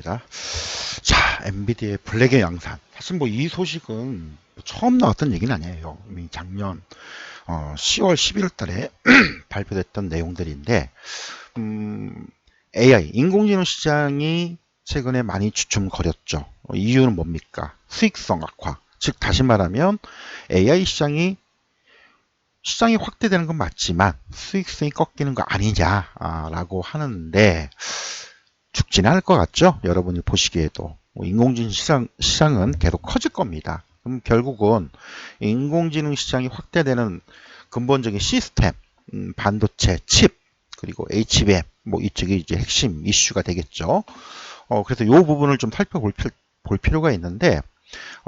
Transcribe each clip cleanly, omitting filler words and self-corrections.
자, 엔비디아의 블랙의 양산. 사실 뭐 이 소식은 처음 나왔던 얘기는 아니에요. 이미 작년 10월 11월 달에 발표됐던 내용들인데, AI, 인공지능 시장이 최근에 많이 주춤거렸죠. 이유는 뭡니까? 수익성 악화. 즉, 다시 말하면 AI 시장이 확대되는 건 맞지만 수익성이 꺾이는 거 아니냐라고 하는데, 죽지는 않을 것 같죠? 여러분이 보시기에도. 인공지능 시장은 계속 커질 겁니다. 그럼 결국은 인공지능 시장이 확대되는 근본적인 시스템, 반도체, 칩, 그리고 HBM, 뭐 이쪽이 이제 핵심 이슈가 되겠죠. 그래서 이 부분을 좀 살펴볼 필요가 있는데,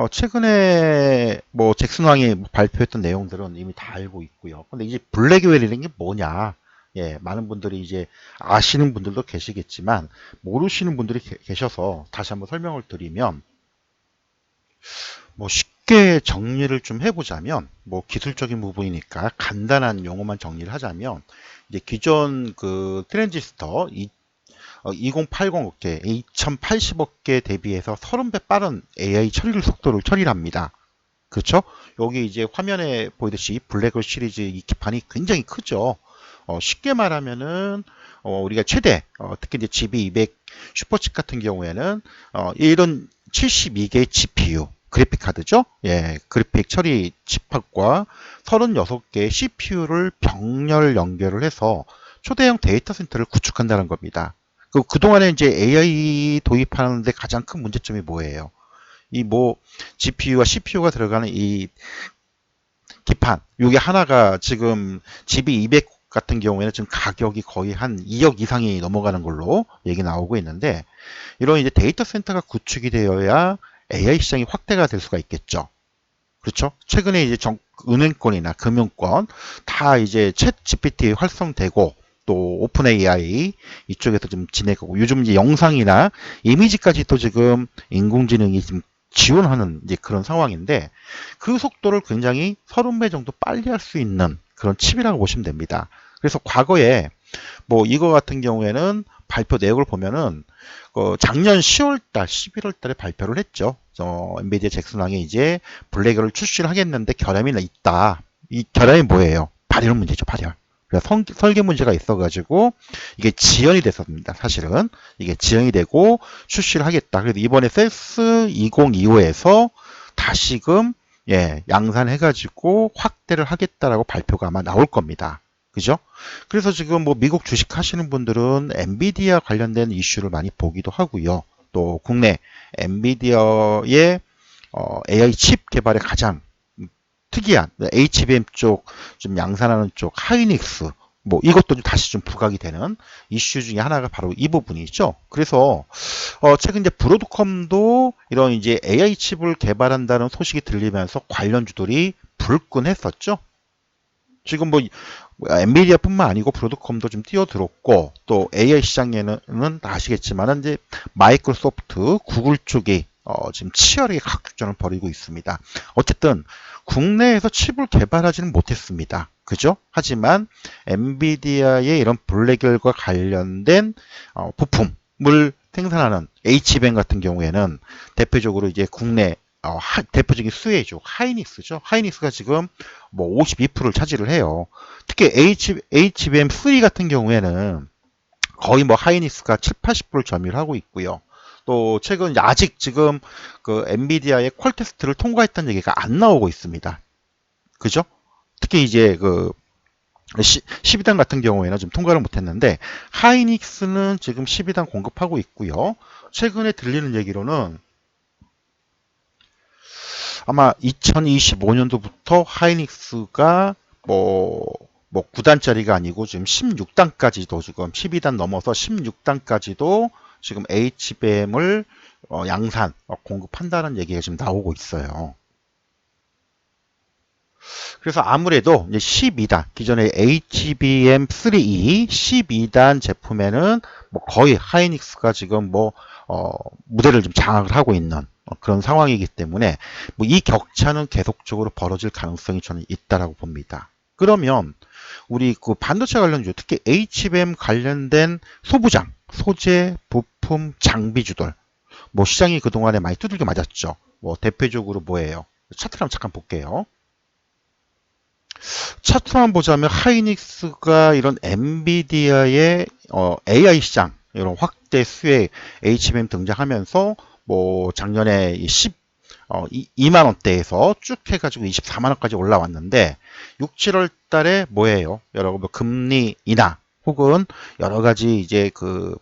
최근에 뭐 잭슨 왕이 발표했던 내용들은 이미 다 알고 있고요. 근데 이제 블랙웰이라는 게 뭐냐? 예, 많은 분들이 이제 아시는 분들도 계시겠지만 모르시는 분들이 계셔서 다시 한번 설명을 드리면, 뭐 쉽게 정리를 좀 해보자면, 뭐 기술적인 부분이니까 간단한 용어만 정리를 하자면, 이제 기존 그 트랜지스터 2080억개, 2080억개 대비해서 30배 빠른 AI 속도를 처리를 합니다. 그렇죠? 여기 이제 화면에 보이듯이 블랙홀 시리즈 이 기판이 굉장히 크죠. 쉽게 말하면은 우리가 최대 특히 이제 GB200 슈퍼칩 같은 경우에는 이런 72개의 GPU 그래픽 카드죠. 예, 그래픽 처리 칩합과 36개의 CPU를 병렬 연결을 해서 초대형 데이터 센터를 구축한다는 겁니다. 그동안에 이제 AI 도입하는데 가장 큰 문제점이 뭐예요? 이 뭐 GPU와 CPU가 들어가는 이 기판, 요게 하나가 지금 GB200 같은 경우에는 지금 가격이 거의 한 2억 이상이 넘어가는 걸로 얘기 나오고 있는데, 이런 이제 데이터 센터가 구축이 되어야 AI 시장이 확대가 될 수가 있겠죠. 그렇죠? 최근에 이제 은행권이나 금융권 다 이제 챗 GPT 활성되고, 또 오픈 AI 이쪽에서 좀 진행하고, 요즘 이제 영상이나 이미지까지 또 지금 인공지능이 지금 지원하는 이제 그런 상황인데, 그 속도를 굉장히 30배 정도 빨리 할 수 있는 그런 칩이라고 보시면 됩니다. 그래서 과거에 뭐 이거 같은 경우에는 발표 내역을 보면은 작년 10월달, 11월달에 발표를 했죠. 엔비디아 잭슨왕이 이제 블랙을 출시를 하겠는데 결함이 있다. 이 결함이 뭐예요? 발열 문제죠, 발열. 그래서 설계 문제가 있어가지고 이게 지연이 됐었습니다. 사실은 이게 지연이 되고 출시를 하겠다. 그래서 이번에 CES 2025에서 다시금 양산해가지고 확대를 하겠다라고 발표가 아마 나올 겁니다. 그죠? 그래서 지금 뭐 미국 주식 하시는 분들은 엔비디아 관련된 이슈를 많이 보기도 하고요. 또 국내 엔비디아의 AI 칩 개발에 가장 특이한 HBM 쪽 좀 양산하는 쪽 하이닉스, 뭐 이것도 좀 다시 좀 부각이 되는 이슈 중에 하나가 바로 이 부분이죠. 그래서 최근 이제 브로드컴도 이런 이제 AI 칩을 개발한다는 소식이 들리면서 관련주들이 불끈했었죠. 지금 뭐 엔비디아뿐만 아니고 브로드컴도 좀 뛰어들었고, 또 AI 시장에는 다 아시겠지만 이제 마이크로소프트, 구글 쪽이 지금 치열하게 각축전을 벌이고 있습니다. 어쨌든 국내에서 칩을 개발하지는 못했습니다. 그죠? 하지만 엔비디아의 이런 블랙열과 관련된 부품을 생산하는 HBM 같은 경우에는 대표적으로 이제 국내 대표적인 수혜주 하이닉스죠. 하이닉스가 지금 뭐 52%를 차지를 해요. 특히 HBM3 같은 경우에는 거의 뭐 하이닉스가 7, 80%를 점유를 하고 있고요. 또 최근 아직 지금 그 엔비디아의 퀄 테스트를 통과했다는 얘기가 안 나오고 있습니다. 그죠? 특히 이제 그 12단 같은 경우에는 좀 통과를 못했는데, 하이닉스는 지금 12단 공급하고 있고요. 최근에 들리는 얘기로는 아마 2025년도부터 하이닉스가 뭐 9단짜리가 아니고 지금 16단까지도 지금 12단 넘어서 16단까지도 지금 HBM을 양산 공급한다는 얘기가 지금 나오고 있어요. 그래서 아무래도 이제 12단 기존의 HBM3E 12단 제품에는 뭐 거의 하이닉스가 지금 뭐 무대를 좀 장악을 하고 있는 그런 상황이기 때문에 뭐 이 격차는 계속적으로 벌어질 가능성이 저는 있다라고 봅니다. 그러면 우리 그 반도체 관련주, 특히 HBM 관련된 소부장, 소재, 부품, 장비주들, 뭐 시장이 그동안에 많이 두들겨 맞았죠. 뭐 대표적으로 뭐예요? 차트를 한번 잠깐 볼게요. 차트만 보자면 하이닉스가 이런 엔비디아의 AI 시장 이런 확대 수혜 HBM 등장하면서 뭐 작년에 2만 원대에서 쭉 해가지고 24만 원까지 올라왔는데 6, 7월 달에 뭐예요? 여러분 뭐 금리 인하 혹은 여러 가지 이제 그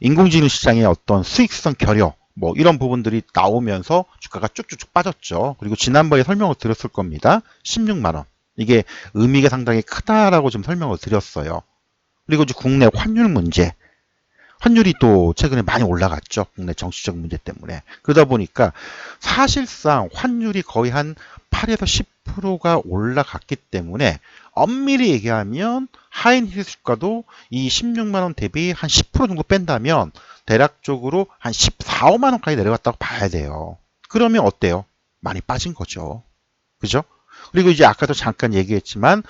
인공지능 시장의 어떤 수익성 결여 뭐 이런 부분들이 나오면서 주가가 쭉쭉쭉 빠졌죠. 그리고 지난번에 설명을 드렸을 겁니다. 16만 원. 이게 의미가 상당히 크다라고 좀 설명을 드렸어요. 그리고 이제 국내 환율 문제. 환율이 또 최근에 많이 올라갔죠. 국내 정치적 문제 때문에. 그러다 보니까 사실상 환율이 거의 한 8에서 10%가 올라갔기 때문에 엄밀히 얘기하면 하이닉스 주가도 이 16만 원 대비 한 10% 정도 뺀다면 대략적으로 한 14, 5만 원까지 내려갔다고 봐야 돼요. 그러면 어때요? 많이 빠진 거죠. 그죠? 그리고 이제 아까도 잠깐 얘기했지만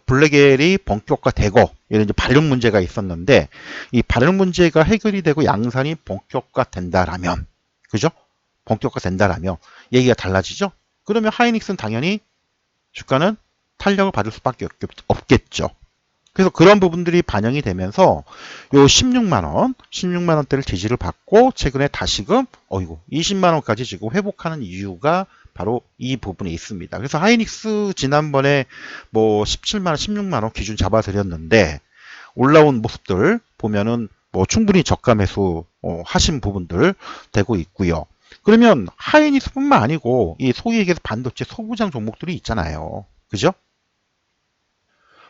블랙엘이 본격화되고 이런 이제 발령 문제가 있었는데 이 발령 문제가 해결이 되고 양산이 본격화된다라면 그죠? 본격화된다라면 얘기가 달라지죠. 그러면 하이닉스는 당연히 주가는 탄력을 받을 수밖에 없겠죠. 그래서 그런 부분들이 반영이 되면서 요 16만 원대를 지지를 받고 최근에 다시금 20만 원까지 지금 회복하는 이유가 바로 이 부분에 있습니다. 그래서 하이닉스 지난번에 뭐 17만 원, 16만 원 기준 잡아드렸는데 올라온 모습들 보면은 뭐 충분히 저가 매수 하신 부분들 되고 있고요. 그러면 하이닉스뿐만 아니고 이 소위 얘기해서 반도체 소부장 종목들이 있잖아요. 그죠?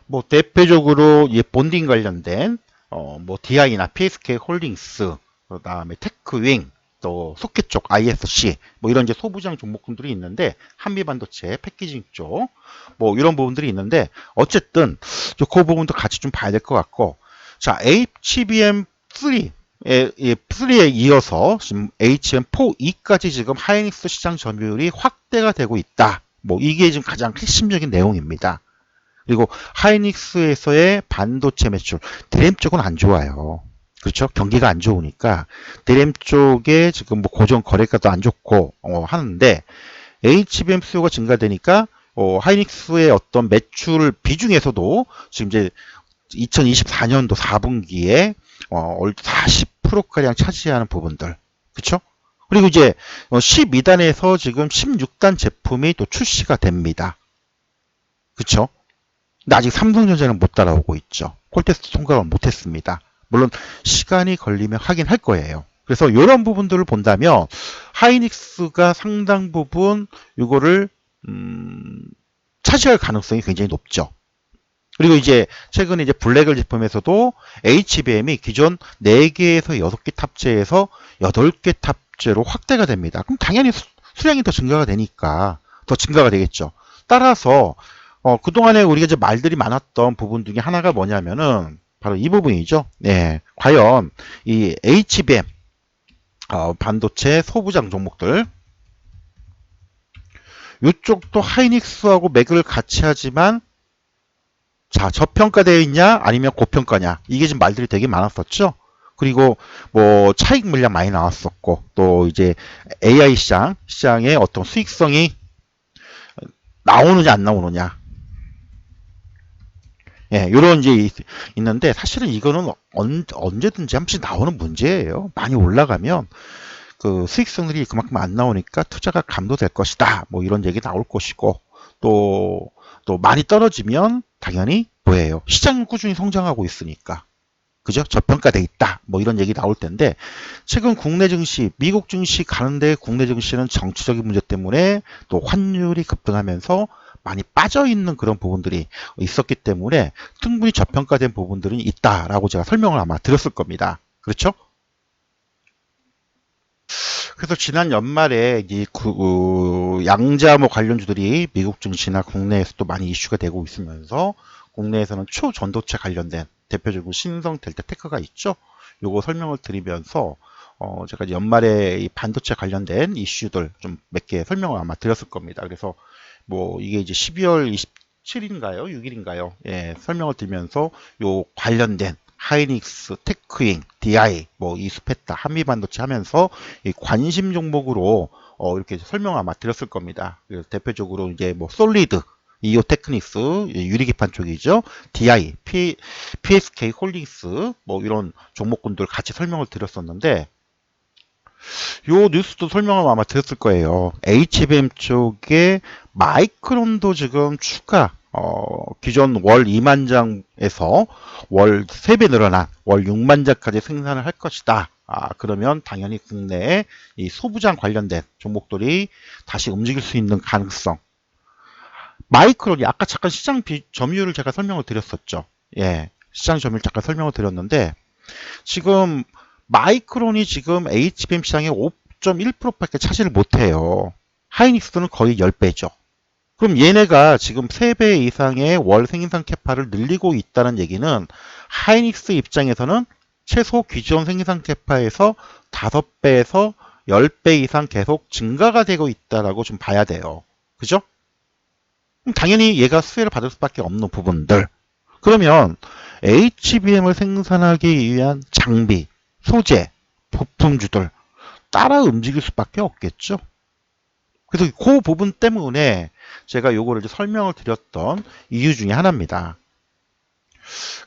뭐 대표적으로 이 본딩 관련된 뭐 DI나 PSK 홀딩스 그다음에 테크윙 또 소켓 쪽 ISC 뭐 이런 이제 소부장 종목군들이 있는데 한미반도체 패키징 쪽 뭐 이런 부분들이 있는데 어쨌든 그 부분도 같이 좀 봐야 될 것 같고 자 HBM3 3에 이어서 지금 HBM4E까지 지금 하이닉스 시장 점유율이 확대가 되고 있다. 뭐 이게 지금 가장 핵심적인 내용입니다. 그리고 하이닉스에서의 반도체 매출, 드램 쪽은 안 좋아요. 그렇죠? 경기가 안 좋으니까 드램 쪽에 지금 뭐 고정 거래가도 안 좋고 하는데 HBM 수요가 증가되니까 하이닉스의 어떤 매출 비중에서도 지금 이제 2024년도 4분기에 40%가량 차지하는 부분들. 그렇죠? 그리고 이제 12단에서 지금 16단 제품이 또 출시가 됩니다. 그렇죠? 근데 아직 삼성전자는 못 따라오고 있죠. 콜테스트 통과를 못했습니다. 물론 시간이 걸리면 하긴 할 거예요. 그래서 이런 부분들을 본다면 하이닉스가 상당 부분 이거를 차지할 가능성이 굉장히 높죠. 그리고 이제 최근에 이제 블랙을 제품에서도 HBM이 기존 4개에서 6개 탑재에서 8개 탑재로 확대가 됩니다. 그럼 당연히 수량이 더 증가가 되니까 더 증가가 되겠죠. 따라서 그동안에 우리가 이제 말들이 많았던 부분 중에 하나가 뭐냐면은 바로 이 부분이죠. 네, 과연 이 HBM 반도체 소부장 종목들 이쪽도 하이닉스하고 맥을 같이 하지만 자 저평가되어 있냐 아니면 고평가냐 이게 지금 말들이 되게 많았었죠. 그리고 뭐 차익 물량 많이 나왔었고 또 이제 AI 시장의 어떤 수익성이 나오느냐 안 나오느냐 예, 요런 이제 있는데 사실은 이거는 언제든지 한 번씩 나오는 문제예요. 많이 올라가면 그 수익성들이 그만큼 안 나오니까 투자가 감도될 것이다. 뭐 이런 얘기 나올 것이고 또 많이 떨어지면 당연히 뭐예요? 시장은 꾸준히 성장하고 있으니까. 그죠? 저평가돼 있다. 뭐 이런 얘기 나올 텐데 최근 국내 증시, 미국 증시 가는데 국내 증시는 정치적인 문제 때문에 또 환율이 급등하면서 많이 빠져 있는 그런 부분들이 있었기 때문에 충분히 저평가된 부분들은 있다라고 제가 설명을 아마 드렸을 겁니다. 그렇죠? 그래서 지난 연말에 이 양자모 관련주들이 미국 증시나 국내에서도 많이 이슈가 되고 있으면서 국내에서는 초전도체 관련된 대표적으로 신성 델타테크가 있죠. 요거 설명을 드리면서 제가 연말에 이 반도체 관련된 이슈들 좀 몇 개 설명을 아마 드렸을 겁니다. 그래서 뭐 이게 이제 12월 27일인가요? 6일인가요? 예, 설명을 드리면서 요 관련된 하이닉스, 테크잉, DI, 뭐 이수페타, 한미반도체 하면서 이 관심 종목으로 이렇게 설명 아마 드렸을 겁니다. 그래서 대표적으로 이제 뭐 솔리드, 이오 테크닉스, 유리기판 쪽이죠. DI, PSK 홀딩스, 뭐 이런 종목군들 같이 설명을 드렸었는데, 요 뉴스도 설명을 아마 드렸을 거예요. HBM 쪽에 마이크론도 지금 추가, 기존 월 2만 장에서 월 3배 늘어난 월 6만 장까지 생산을 할 것이다. 그러면 당연히 국내에 이 소부장 관련된 종목들이 다시 움직일 수 있는 가능성. 마이크론이 아까 잠깐 시장 점유율을 제가 설명을 드렸었죠. 예, 시장 점유율 잠깐 설명을 드렸는데, 지금 마이크론이 지금 HBM 시장의 5.1%밖에 차지를 못해요. 하이닉스는 거의 10배죠. 그럼 얘네가 지금 3배 이상의 월 생산 캐파를 늘리고 있다는 얘기는 하이닉스 입장에서는 최소 기존 생산 캐파에서 5배에서 10배 이상 계속 증가가 되고 있다라고 좀 봐야 돼요. 그죠? 그럼 당연히 얘가 수혜를 받을 수밖에 없는 부분들. 그러면 HBM을 생산하기 위한 장비, 소재, 부품주들 따라 움직일 수밖에 없겠죠. 그래서 그 부분 때문에 제가 요거를 이제 설명을 드렸던 이유 중에 하나입니다.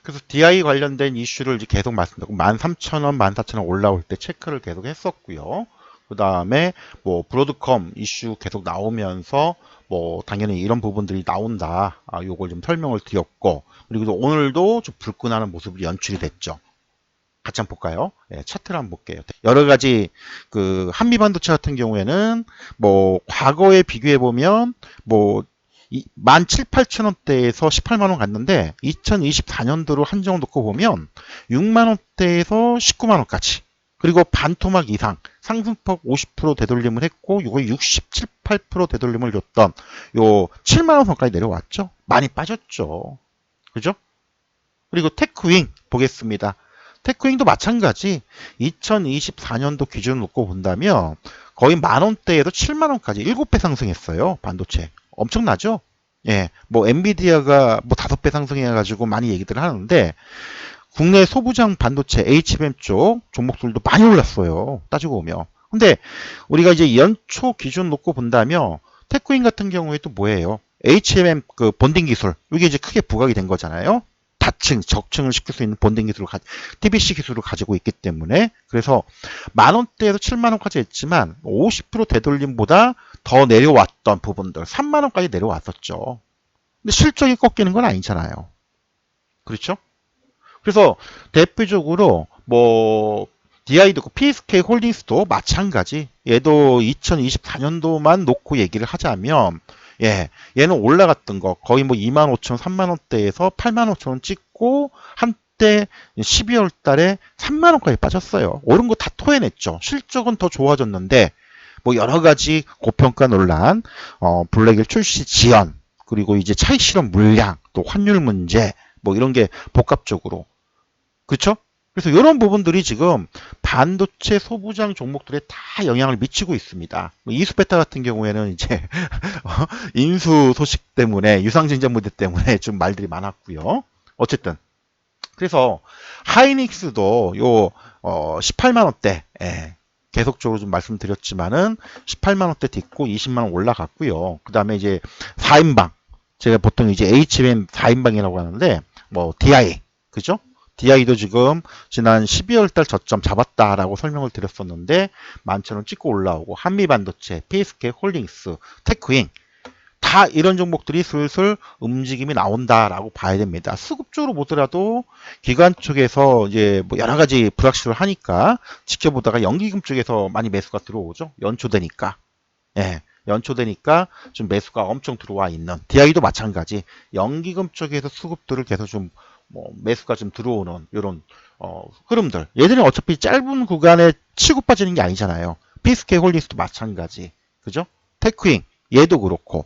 그래서 DI 관련된 이슈를 이제 계속 말씀드렸고 13,000원, 14,000원 올라올 때 체크를 계속 했었고요. 그 다음에 뭐 브로드컴 이슈 계속 나오면서 뭐 당연히 이런 부분들이 나온다. 요걸 좀 설명을 드렸고, 그리고 오늘도 좀 불끈하는 모습이 연출이 됐죠. 같이 한번 볼까요? 예, 차트를 한번 볼게요. 여러 가지 그 한미반도체 같은 경우에는 뭐 과거에 비교해 보면 뭐 17,000~18,000원대에서 18만 원 갔는데 2024년도로 한정 놓고 보면 6만 원대에서 19만 원까지, 그리고 반토막 이상 상승폭 50% 되돌림을 했고, 요거 67, 8% 되돌림을 줬던 요 7만 원 선까지 내려왔죠. 많이 빠졌죠. 그죠? 그리고 테크윙 보겠습니다. 테크윙도 마찬가지. 2024년도 기준을 놓고 본다면 거의 만원대에도 7만원까지 7배 상승했어요. 반도체. 엄청나죠? 예, 뭐 엔비디아가 뭐 5배 상승해가지고 많이 얘기들 하는데, 국내 소부장 반도체 HBM 쪽 종목들도 많이 올랐어요. 따지고 보면. 근데 우리가 이제 연초 기준 놓고 본다면 테크윙 같은 경우에 또 뭐예요? HBM 그 본딩 기술, 이게 이제 크게 부각이 된 거잖아요. 다층, 적층을 시킬 수 있는 본딩 기술을 TBC 기술을 가지고 있기 때문에, 그래서 만원대에서 7만원까지 했지만 50% 되돌림보다 더 내려왔던 부분들 3만원까지 내려왔었죠. 근데 실적이 꺾이는 건 아니잖아요. 그렇죠? 그래서 대표적으로 뭐 DI도 있고 PSK 홀딩스도 마찬가지. 얘도 2024년도만 놓고 얘기를 하자면, 예, 얘는 올라갔던 거 거의 뭐 25,000원, 3만원대에서 85,000원 찍고 한때 12월 달에 3만원까지 빠졌어요. 오른 거 다 토해냈죠. 실적은 더 좋아졌는데 뭐 여러 가지 고평가 논란, 블랙일 출시 지연, 그리고 이제 차익 실현 물량, 또 환율 문제, 뭐 이런 게 복합적으로, 그렇죠? 그래서 이런 부분들이 지금 반도체 소부장 종목들에 다 영향을 미치고 있습니다. 이수페타 같은 경우에는 이제 인수 소식 때문에, 유상증자 문제 때문에 좀 말들이 많았고요. 어쨌든 그래서 하이닉스도 요 18만 원대, 예, 계속적으로 좀 말씀드렸지만은 18만 원대 딛고 20만 원 올라갔고요. 그 다음에 이제 4인방, 제가 보통 이제 HBM 4인방이라고 하는데 뭐 DI, 그죠? DI도 지금 지난 12월 달 저점 잡았다라고 설명을 드렸었는데 11,000원 찍고 올라오고, 한미반도체, PSK 홀딩스, 테크윙 다 이런 종목들이 슬슬 움직임이 나온다라고 봐야 됩니다. 수급적으로 보더라도 기관 쪽에서 이제 뭐 여러 가지 불확실을 하니까 지켜보다가 연기금 쪽에서 많이 매수가 들어오죠. 연초되니까. 예. 연초되니까 좀 매수가 엄청 들어와 있는, DI도 마찬가지. 연기금 쪽에서 수급들을 계속 좀 뭐 매수가 좀 들어오는 이런 흐름들. 얘들은 어차피 짧은 구간에 치고 빠지는 게 아니잖아요. PSK 홀딩스도 마찬가지. 그죠? 테크윙 얘도 그렇고.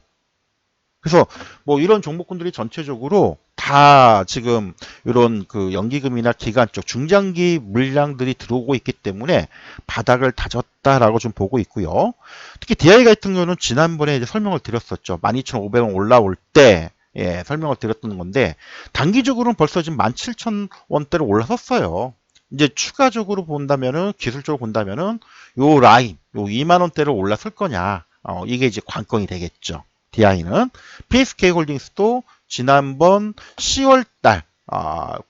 그래서 뭐 이런 종목군들이 전체적으로 다 지금 이런 그 연기금이나 기관 쪽 중장기 물량들이 들어오고 있기 때문에 바닥을 다졌다라고 좀 보고 있고요. 특히 DI 같은 경우는 지난번에 이제 설명을 드렸었죠. 12,500원 올라올 때 예, 설명을 드렸던 건데 단기적으로는 벌써 지금 17,000원대로 올라섰어요. 이제 추가적으로 본다면은 기술적으로 본다면은 요 라인 요 2만원대로 올라설 거냐 이게 이제 관건이 되겠죠. DI는 PSK홀딩스도 지난번 10월달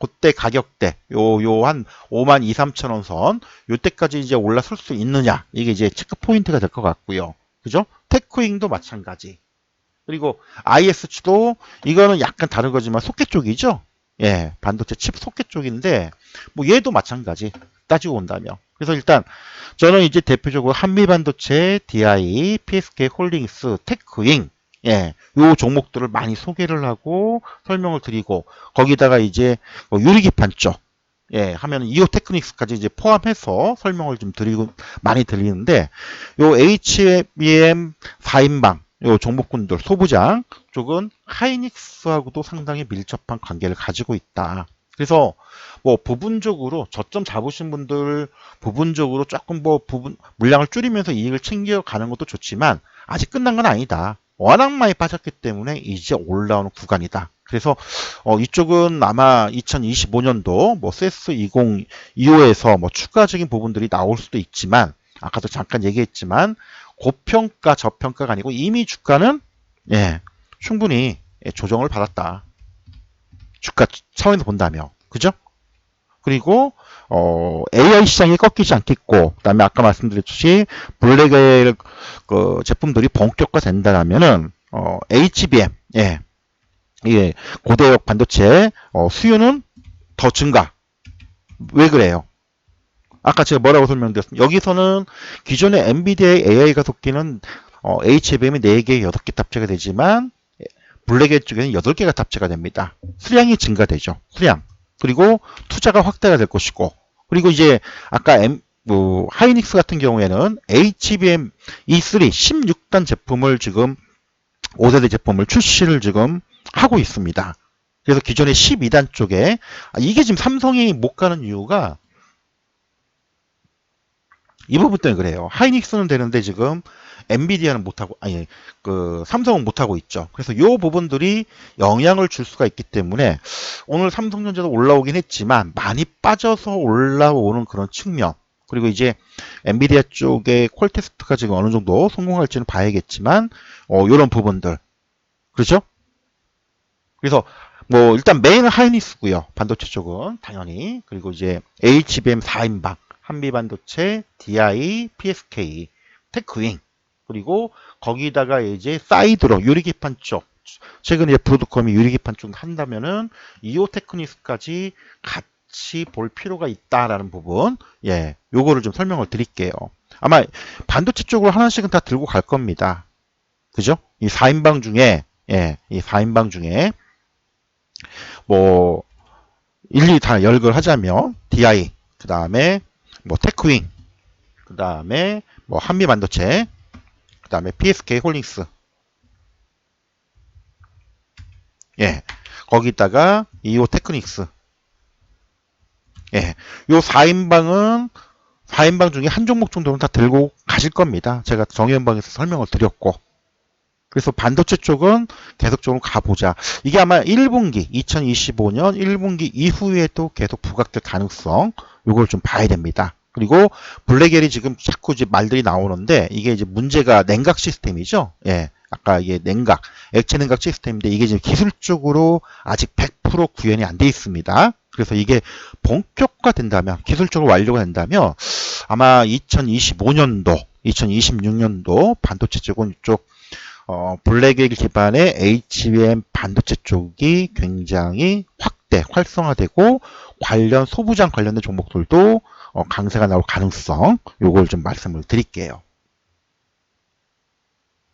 그때 가격대 요 한 5만 2, 3천원 선 요때까지 이제 올라설 수 있느냐 이게 이제 체크 포인트가 될 것 같고요. 그죠? 테크윙도 마찬가지. 그리고 IS도 이거는 약간 다른 거지만 소켓 쪽이죠. 예, 반도체 칩 소켓 쪽인데 뭐 얘도 마찬가지 따지고 온다면. 그래서 일단 저는 이제 대표적으로 한미반도체, DI, PSK 홀딩스, 테크윙 예, 요 종목들을 많이 소개를 하고 설명을 드리고 거기다가 이제 뭐 유리기판 쪽 예, 하면 이오 테크닉스까지 이제 포함해서 설명을 좀 드리고 많이 드리는데 요 HBM 4인방 요 종목군들 소부장 쪽은 하이닉스하고도 상당히 밀접한 관계를 가지고 있다. 그래서 뭐 부분적으로 저점 잡으신 분들 부분적으로 조금 뭐 부분 물량을 줄이면서 이익을 챙겨가는 것도 좋지만 아직 끝난 건 아니다. 워낙 많이 빠졌기 때문에 이제 올라오는 구간이다. 그래서 이쪽은 아마 2025년도 뭐 CES 2025에서 뭐 추가적인 부분들이 나올 수도 있지만 아까도 잠깐 얘기했지만 고평가 저평가가 아니고 이미 주가는 예, 충분히 조정을 받았다. 주가 차원에서 본다며. 그죠? 그리고 AI 시장이 꺾이지 않겠고 그다음에 아까 말씀드렸듯이 블랙의 그 제품들이 본격화 된다면은 HBM 예. 예, 고대역 반도체 수요는 더 증가. 왜 그래요? 아까 제가 뭐라고 설명드렸습니다. 여기서는 기존의 엔비디아의 AI가 섞이는 HBM이 4개, 8개 탑재가 되지만 블랙의 쪽에는 8개가 탑재가 됩니다. 수량이 증가되죠. 수량. 그리고 투자가 확대가 될 것이고 그리고 이제 아까 하이닉스 같은 경우에는 HBM E3 16단 제품을 지금 5세대 제품을 출시를 지금 하고 있습니다. 그래서 기존의 12단 쪽에 이게 지금 삼성이 못 가는 이유가 이 부분 때문에 그래요. 하이닉스는 되는데 지금 엔비디아는 못하고 아니 그 삼성은 못하고 있죠. 그래서 이 부분들이 영향을 줄 수가 있기 때문에 오늘 삼성전자도 올라오긴 했지만 많이 빠져서 올라오는 그런 측면 그리고 이제 엔비디아 쪽의 콜 테스트가 지금 어느 정도 성공할지는 봐야겠지만 이런 부분들 그렇죠? 그래서 뭐 일단 메인은 하이닉스고요. 반도체 쪽은 당연히 그리고 이제 HBM 4인방 한미반도체, DI, PSK, 테크윙 그리고 거기다가 이제 사이드로 유리기판 쪽 최근에 브로드컴이 유리기판 쪽 한다면은 이오 테크닉스까지 같이 볼 필요가 있다라는 부분 예 요거를 좀 설명을 드릴게요. 아마 반도체 쪽으로 하나씩은 다 들고 갈 겁니다. 그죠? 이 4인방 중에 예, 이 4인방 중에 뭐 일일이 다 열거를 하자면 DI 그 다음에 뭐 테크윙 그 다음에 뭐 한미반도체 그 다음에 PSK 홀딩스 예 거기다가 이오 테크닉스 예 요 4인방 중에 한 종목 정도는 다 들고 가실 겁니다. 제가 정의연방에서 설명을 드렸고 그래서 반도체 쪽은 계속적으로 가보자. 이게 아마 1분기, 2025년 1분기 이후에 또 계속 부각될 가능성, 요걸 좀 봐야 됩니다. 그리고 블랙엘이 지금 자꾸 이제 말들이 나오는데 이게 이제 문제가 냉각 시스템이죠. 예. 아까 이게 냉각, 액체 냉각 시스템인데 이게 지금 기술적으로 아직 100% 구현이 안 돼 있습니다. 그래서 이게 본격화 된다면, 기술적으로 완료가 된다면 아마 2025년도, 2026년도 반도체 쪽은 이쪽 블랙웰 기반의 HBM 반도체 쪽이 굉장히 확대, 활성화되고 관련 소부장 관련된 종목들도 강세가 나올 가능성 요걸 좀 말씀을 드릴게요.